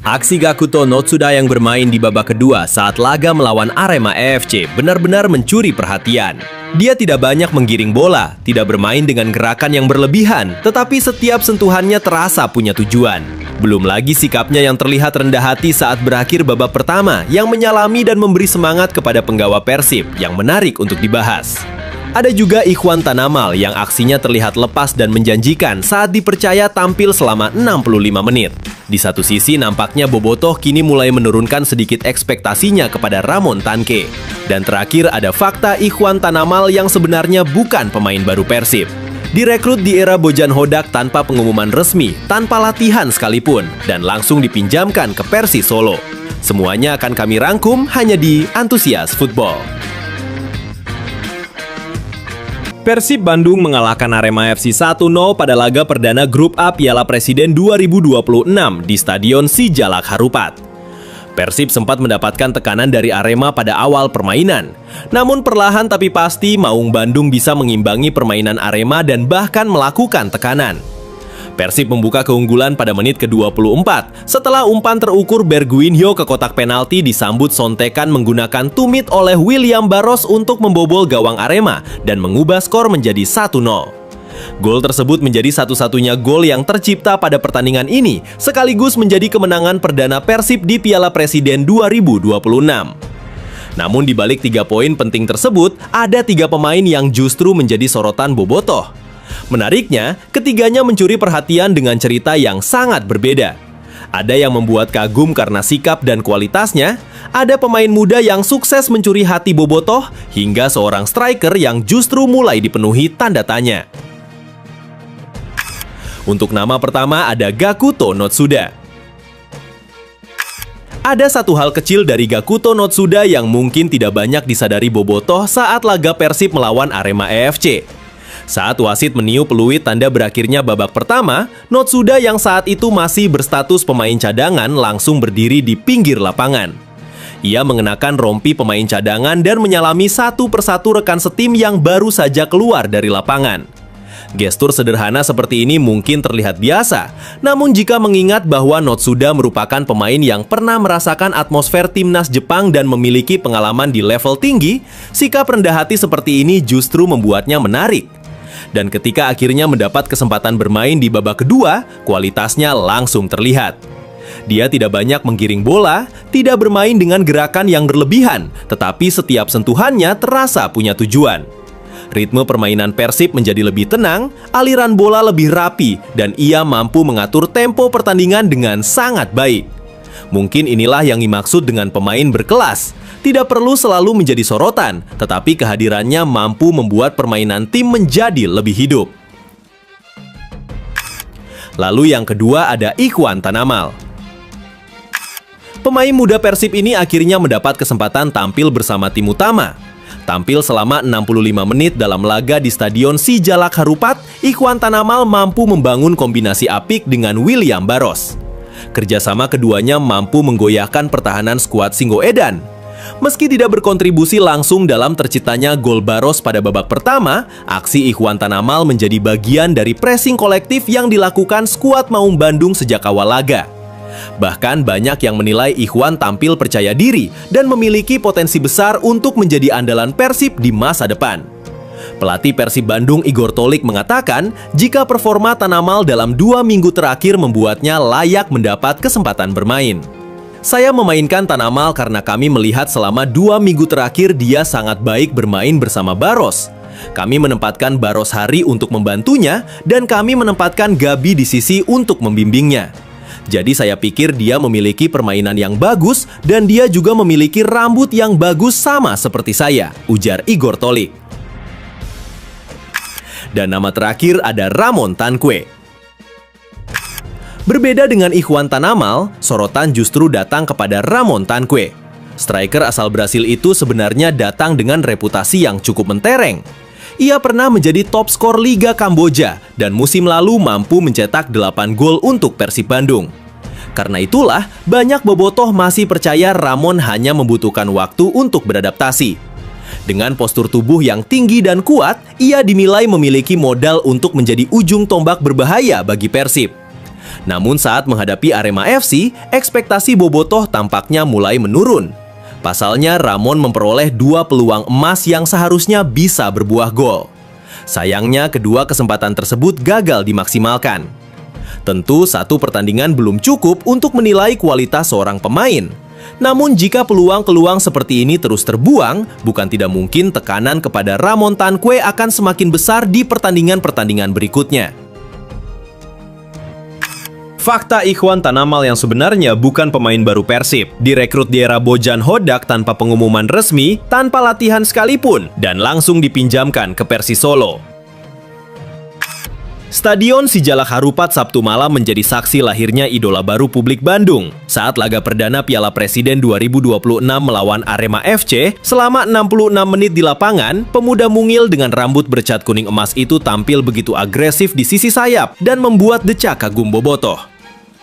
Aksi Gakuto Notsuda yang bermain di babak kedua saat laga melawan Arema EFC benar-benar mencuri perhatian. Dia tidak banyak menggiring bola, tidak bermain dengan gerakan yang berlebihan, tetapi setiap sentuhannya terasa punya tujuan. Belum lagi sikapnya yang terlihat rendah hati saat berakhir babak pertama yang menyalami dan memberi semangat kepada penggawa Persib yang menarik untuk dibahas. Ada juga Ikhwan Tanamal yang aksinya terlihat lepas dan menjanjikan saat dipercaya tampil selama 65 menit. Di satu sisi nampaknya Bobotoh kini mulai menurunkan sedikit ekspektasinya kepada Ramon Tanque. Dan terakhir ada fakta Ikhwan Tanamal yang sebenarnya bukan pemain baru Persib. Direkrut di era Bojan Hodak tanpa pengumuman resmi, tanpa latihan sekalipun, dan langsung dipinjamkan ke Persis Solo. Semuanya akan kami rangkum hanya di Antusias Football. Persib Bandung mengalahkan Arema FC 1-0 pada laga perdana Grup A Piala Presiden 2026 di Stadion Sijalak Harupat. Persib sempat mendapatkan tekanan dari Arema pada awal permainan. Namun perlahan tapi pasti Maung Bandung bisa mengimbangi permainan Arema dan bahkan melakukan tekanan. Persib membuka keunggulan pada menit ke-24 setelah umpan terukur Berguinho ke kotak penalti disambut sontekan menggunakan tumit oleh William Barros untuk membobol gawang Arema dan mengubah skor menjadi 1-0. Gol tersebut menjadi satu-satunya gol yang tercipta pada pertandingan ini sekaligus menjadi kemenangan perdana Persib di Piala Presiden 2026. Namun di balik 3 poin penting tersebut, ada 3 pemain yang justru menjadi sorotan Bobotoh. Menariknya, ketiganya mencuri perhatian dengan cerita yang sangat berbeda. Ada yang membuat kagum karena sikap dan kualitasnya, ada pemain muda yang sukses mencuri hati Bobotoh, hingga seorang striker yang justru mulai dipenuhi tanda tanya. Untuk nama pertama ada Gakuto Notsuda. Ada satu hal kecil dari Gakuto Notsuda yang mungkin tidak banyak disadari Bobotoh saat laga Persib melawan Arema EFC. Saat wasit meniup peluit tanda berakhirnya babak pertama, Notsuda yang saat itu masih berstatus pemain cadangan langsung berdiri di pinggir lapangan. Ia mengenakan rompi pemain cadangan dan menyalami satu persatu rekan setim yang baru saja keluar dari lapangan. Gestur sederhana seperti ini mungkin terlihat biasa, namun jika mengingat bahwa Notsuda merupakan pemain yang pernah merasakan atmosfer timnas Jepang dan memiliki pengalaman di level tinggi, sikap rendah hati seperti ini justru membuatnya menarik. Dan ketika akhirnya mendapat kesempatan bermain di babak kedua, kualitasnya langsung terlihat. Dia tidak banyak menggiring bola, tidak bermain dengan gerakan yang berlebihan, tetapi setiap sentuhannya terasa punya tujuan. Ritme permainan Persib menjadi lebih tenang, aliran bola lebih rapi, dan ia mampu mengatur tempo pertandingan dengan sangat baik. Mungkin inilah yang dimaksud dengan pemain berkelas. Tidak perlu selalu menjadi sorotan, tetapi kehadirannya mampu membuat permainan tim menjadi lebih hidup. Lalu yang kedua ada Ikhwan Tanamal. Pemain muda Persib ini akhirnya mendapat kesempatan tampil bersama tim utama. Tampil selama 65 menit dalam laga di Stadion Sijalak Harupat, Ikhwan Tanamal mampu membangun kombinasi apik dengan William Barros. Kerjasama keduanya mampu menggoyahkan pertahanan skuad Singoedan. Meski tidak berkontribusi langsung dalam terciptanya gol Barros pada babak pertama, aksi Ikhwan Tanamal menjadi bagian dari pressing kolektif yang dilakukan skuad Maung Bandung sejak awal laga. Bahkan banyak yang menilai Ikhwan tampil percaya diri dan memiliki potensi besar untuk menjadi andalan Persib di masa depan. Pelatih Persib Bandung Igor Tolik mengatakan jika performa Tanamal dalam 2 minggu terakhir membuatnya layak mendapat kesempatan bermain. Saya memainkan Tanamal karena kami melihat selama 2 minggu terakhir dia sangat baik bermain bersama Barros. Kami menempatkan Barros Hari untuk membantunya dan kami menempatkan Gabi di sisi untuk membimbingnya. Jadi saya pikir dia memiliki permainan yang bagus dan dia juga memiliki rambut yang bagus sama seperti saya, ujar Igor Tolik. Dan nama terakhir ada Ramon Tanque. Berbeda dengan Ikhwan Tanamal, sorotan justru datang kepada Ramon Tanque. Striker asal Brasil itu sebenarnya datang dengan reputasi yang cukup mentereng. Ia pernah menjadi top skor Liga Kamboja dan musim lalu mampu mencetak 8 gol untuk Persib Bandung. Karena itulah, banyak bobotoh masih percaya Ramon hanya membutuhkan waktu untuk beradaptasi. Dengan postur tubuh yang tinggi dan kuat, ia dinilai memiliki modal untuk menjadi ujung tombak berbahaya bagi Persib. Namun saat menghadapi Arema FC, ekspektasi Bobotoh tampaknya mulai menurun. Pasalnya Ramon memperoleh 2 peluang emas yang seharusnya bisa berbuah gol. Sayangnya kedua kesempatan tersebut gagal dimaksimalkan. Tentu satu pertandingan belum cukup untuk menilai kualitas seorang pemain. Namun jika peluang-peluang seperti ini terus terbuang, bukan tidak mungkin tekanan kepada Ramon Tanque akan semakin besar di pertandingan-pertandingan berikutnya. Fakta Ikhwan Tanamal yang sebenarnya bukan pemain baru Persib, direkrut di era Bojan Hodak tanpa pengumuman resmi, tanpa latihan sekalipun, dan langsung dipinjamkan ke Persis Solo. Stadion Sijalak Harupat Sabtu malam menjadi saksi lahirnya idola baru publik Bandung. Saat laga perdana Piala Presiden 2026 melawan Arema FC, selama 66 menit di lapangan, pemuda mungil dengan rambut bercat kuning emas itu tampil begitu agresif di sisi sayap dan membuat decak kagum Bobotoh.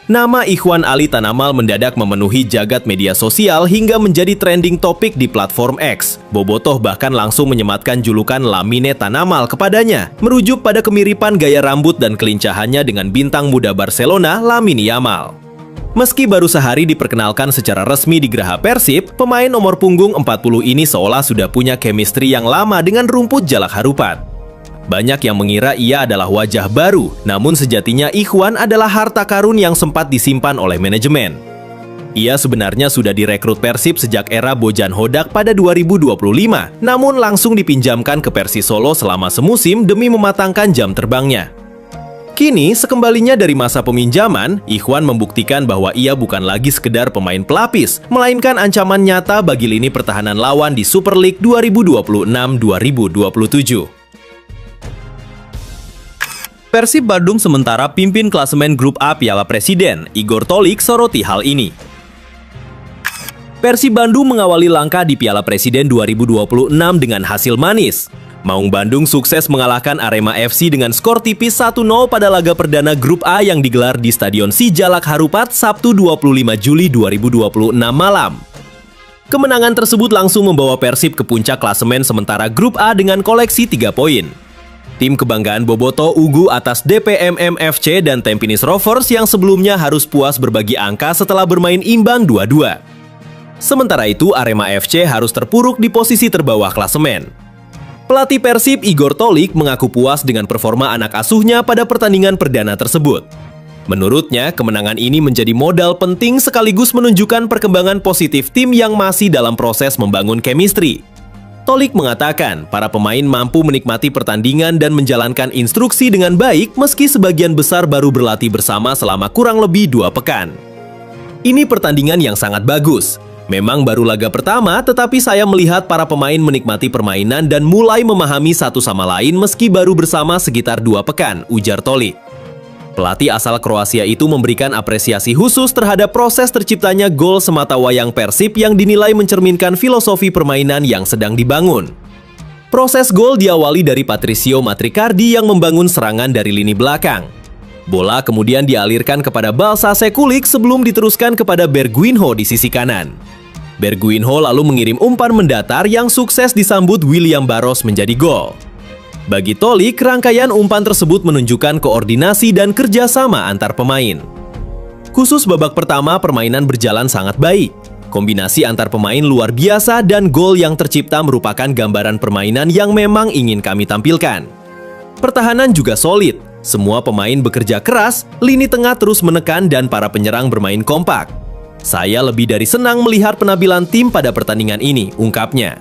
Nama Ikhwan Ali Tanamal mendadak memenuhi jagat media sosial hingga menjadi trending topik di platform X. Bobotoh bahkan langsung menyematkan julukan Lamine Tanamal kepadanya, merujuk pada kemiripan gaya rambut dan kelincahannya dengan bintang muda Barcelona Lamine Yamal. Meski baru sehari diperkenalkan secara resmi di Geraha Persib, pemain nomor punggung 40 ini seolah sudah punya chemistry yang lama dengan rumput Jalak Harupat. Banyak yang mengira ia adalah wajah baru, namun sejatinya Ikhwan adalah harta karun yang sempat disimpan oleh manajemen. Ia sebenarnya sudah direkrut Persib sejak era Bojan Hodak pada 2025, namun langsung dipinjamkan ke Persis Solo selama semusim demi mematangkan jam terbangnya. Kini, sekembalinya dari masa peminjaman, Ikhwan membuktikan bahwa ia bukan lagi sekedar pemain pelapis, melainkan ancaman nyata bagi lini pertahanan lawan di Super League 2026-2027. Persib Bandung sementara pimpin klasemen grup A Piala Presiden. Igor Tolik soroti hal ini. Persib Bandung mengawali langkah di Piala Presiden 2026 dengan hasil manis. Maung Bandung sukses mengalahkan Arema FC dengan skor tipis 1-0 pada laga perdana grup A yang digelar di Stadion Sijalak Harupat Sabtu 25 Juli 2026 malam. Kemenangan tersebut langsung membawa Persib ke puncak klasemen sementara grup A dengan koleksi 3 poin. Tim kebanggaan Bobotoh ugu atas DPMM FC dan Tampines Rovers yang sebelumnya harus puas berbagi angka setelah bermain imbang 2-2. Sementara itu, Arema FC harus terpuruk di posisi terbawah klasemen. Pelatih Persib Igor Tolik mengaku puas dengan performa anak asuhnya pada pertandingan perdana tersebut. Menurutnya, kemenangan ini menjadi modal penting sekaligus menunjukkan perkembangan positif tim yang masih dalam proses membangun chemistry. Tolik mengatakan, para pemain mampu menikmati pertandingan dan menjalankan instruksi dengan baik meski sebagian besar baru berlatih bersama selama kurang lebih 2 pekan. Ini pertandingan yang sangat bagus. Memang baru laga pertama, tetapi saya melihat para pemain menikmati permainan dan mulai memahami satu sama lain meski baru bersama sekitar 2 pekan, ujar Tolik. Pelatih asal Kroasia itu memberikan apresiasi khusus terhadap proses terciptanya gol sematawayang Persib yang dinilai mencerminkan filosofi permainan yang sedang dibangun. Proses gol diawali dari Patricio Matricardi yang membangun serangan dari lini belakang. Bola kemudian dialirkan kepada Balsa Sekulik sebelum diteruskan kepada Berguinho di sisi kanan. Berguinho lalu mengirim umpan mendatar yang sukses disambut William Barros menjadi gol. Bagi Tolik, rangkaian umpan tersebut menunjukkan koordinasi dan kerjasama antar pemain. Khusus babak pertama, permainan berjalan sangat baik. Kombinasi antar pemain luar biasa dan gol yang tercipta merupakan gambaran permainan yang memang ingin kami tampilkan. Pertahanan juga solid, semua pemain bekerja keras, lini tengah terus menekan dan para penyerang bermain kompak. Saya lebih dari senang melihat penampilan tim pada pertandingan ini, ungkapnya.